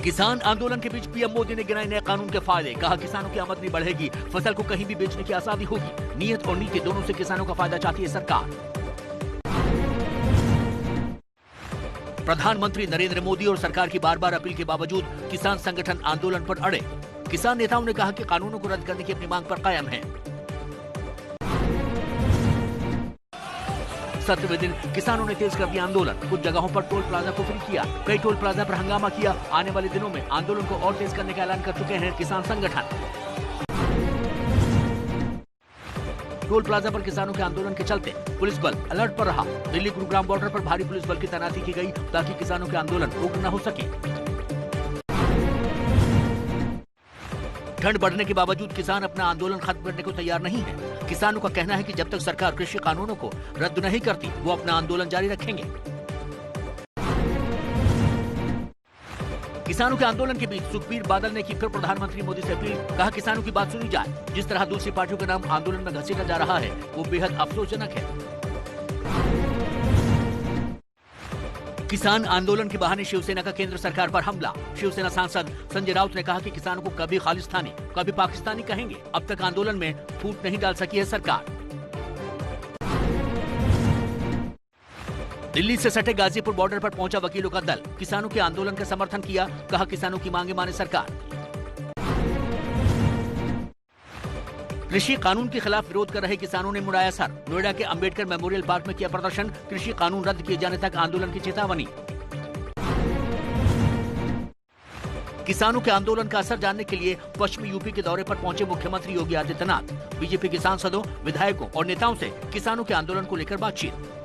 किसान आंदोलन के बीच पीएम मोदी ने गिनाए नए कानून के फायदे। कहा किसानों की आमदनी बढ़ेगी, फसल को कहीं भी बेचने की आजादी होगी। नियत और नीति दोनों से किसानों का फायदा चाहती है सरकार। प्रधानमंत्री नरेंद्र मोदी और सरकार की बार बार अपील के बावजूद किसान संगठन आंदोलन पर अड़े। किसान नेताओं ने कहा कि कानूनों को रद्द करने की अपनी मांग पर कायम है। 17वें दिन किसानों ने तेज कर दिया आंदोलन। कुछ जगहों पर टोल प्लाजा को फ्री किया, कई टोल प्लाजा पर हंगामा किया। आने वाले दिनों में आंदोलन को और तेज करने का ऐलान कर चुके हैं किसान संगठन। टोल प्लाजा पर किसानों के आंदोलन के चलते पुलिस बल अलर्ट पर रहा। दिल्ली गुरुग्राम बॉर्डर पर भारी पुलिस बल की तैनाती की गई ताकि किसानों के आंदोलन उग्र न हो सके। ठंड बढ़ने के बावजूद किसान अपना आंदोलन खत्म करने को तैयार नहीं है। किसानों का कहना है कि जब तक सरकार कृषि कानूनों को रद्द नहीं करती, वो अपना आंदोलन जारी रखेंगे। किसानों के आंदोलन के बीच सुखबीर बादल ने की फिर प्रधानमंत्री मोदी से अपील। कहा किसानों की बात सुनी जाए। जिस तरह दूसरी पार्टियों के नाम आंदोलन में घसीटा जा रहा है, वो बेहद अफसोसजनक है। किसान आंदोलन के बहाने शिवसेना का केंद्र सरकार पर हमला। शिवसेना सांसद संजय राउत ने कहा कि किसानों को कभी खालिस्तानी कभी पाकिस्तानी कहेंगे। अब तक आंदोलन में फूट नहीं डाल सकी है सरकार। दिल्ली से सटे गाजीपुर बॉर्डर पर पहुंचा वकीलों का दल। किसानों के आंदोलन का समर्थन किया। कहा किसानों की मांगे माने सरकार। कृषि कानून के खिलाफ विरोध कर रहे किसानों ने मुड़ाया सर। नोएडा के अंबेडकर मेमोरियल पार्क में किया प्रदर्शन। कृषि कानून रद्द किए जाने तक आंदोलन की चेतावनी। किसानों के आंदोलन का असर जानने के लिए पश्चिमी यूपी के दौरे पर पहुंचे मुख्यमंत्री योगी आदित्यनाथ। बीजेपी के सांसदों, विधायकों और नेताओं से किसानों के आंदोलन को लेकर बातचीत।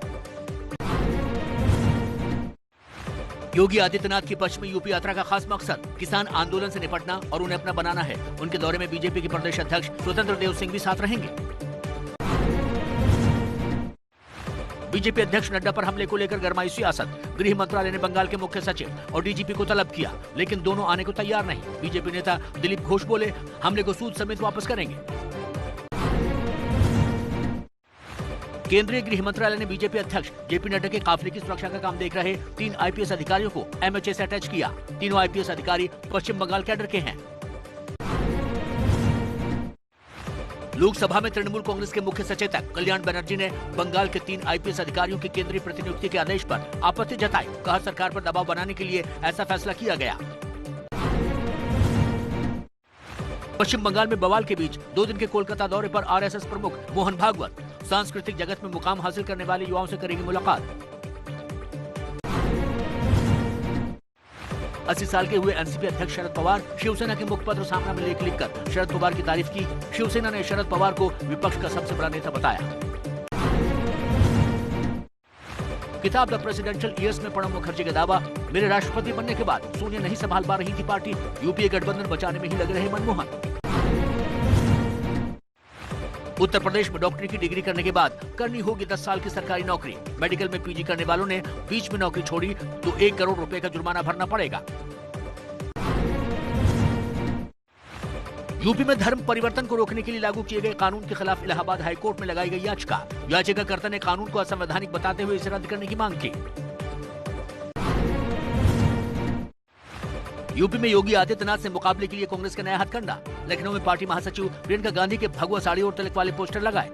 योगी आदित्यनाथ की पश्चिमी यूपी यात्रा का खास मकसद किसान आंदोलन से निपटना और उन्हें अपना बनाना है। उनके दौरे में बीजेपी के प्रदेश अध्यक्ष स्वतंत्र देव सिंह भी साथ रहेंगे। बीजेपी अध्यक्ष नड्डा पर हमले को लेकर गरमाई सियासत। गृह मंत्रालय ने बंगाल के मुख्य सचिव और डीजीपी को तलब किया, लेकिन दोनों आने को तैयार नहीं। बीजेपी नेता दिलीप घोष बोले, हमले को सूद समेत वापस करेंगे। केंद्रीय गृह मंत्रालय ने बीजेपी अध्यक्ष जेपी नड्डा के काफिले की सुरक्षा का काम देख रहे 3 आईपीएस अधिकारियों को एमएचए से अटैच किया। तीनों आईपीएस अधिकारी पश्चिम बंगाल कैडर के हैं। लोकसभा में तृणमूल कांग्रेस के मुख्य सचेतक कल्याण बनर्जी ने बंगाल के 3 आईपीएस अधिकारियों की केंद्रीय प्रतिनियुक्ति के आदेश पर आपत्ति जताई। कहा सरकार पर दबाव बनाने के लिए ऐसा फैसला किया गया। पश्चिम बंगाल में बवाल के बीच 2 दिन के कोलकाता दौरे पर आरएसएस प्रमुख मोहन भागवत सांस्कृतिक जगत में मुकाम हासिल करने वाले युवाओं से करेंगे मुलाकात। 80 साल के हुए एनसीपी अध्यक्ष शरद पवार शिवसेना के मुखपत्र सामना में लेख लिखकर शरद पवार की तारीफ की। शिवसेना ने शरद पवार को विपक्ष का सबसे बड़ा नेता बताया। किताब द प्रेसिडेंशियल ईयर्स में प्रणब मुखर्जी का दावा, मेरे राष्ट्रपति बनने के बाद सोनिया नहीं संभाल पा रही थी पार्टी, यूपीए गठबंधन बचाने में ही लगे रहे मनमोहन। उत्तर प्रदेश में डॉक्टरी की डिग्री करने के बाद करनी होगी 10 साल की सरकारी नौकरी। मेडिकल में पीजी करने वालों ने बीच में नौकरी छोड़ी तो 1 करोड़ रुपए का जुर्माना भरना पड़ेगा। यूपी में धर्म परिवर्तन को रोकने के लिए लागू किए गए कानून के खिलाफ इलाहाबाद हाईकोर्ट में लगाई गई याचिका। याचिकाकर्ता ने कानून को असंवैधानिक बताते हुए इसे रद्द करने की मांग की। यूपी में योगी आदित्यनाथ से मुकाबले के लिए कांग्रेस का नया हथकंडा। लखनऊ में पार्टी महासचिव प्रियंका गांधी के भगवा साड़ी और तिलक वाले पोस्टर लगाए।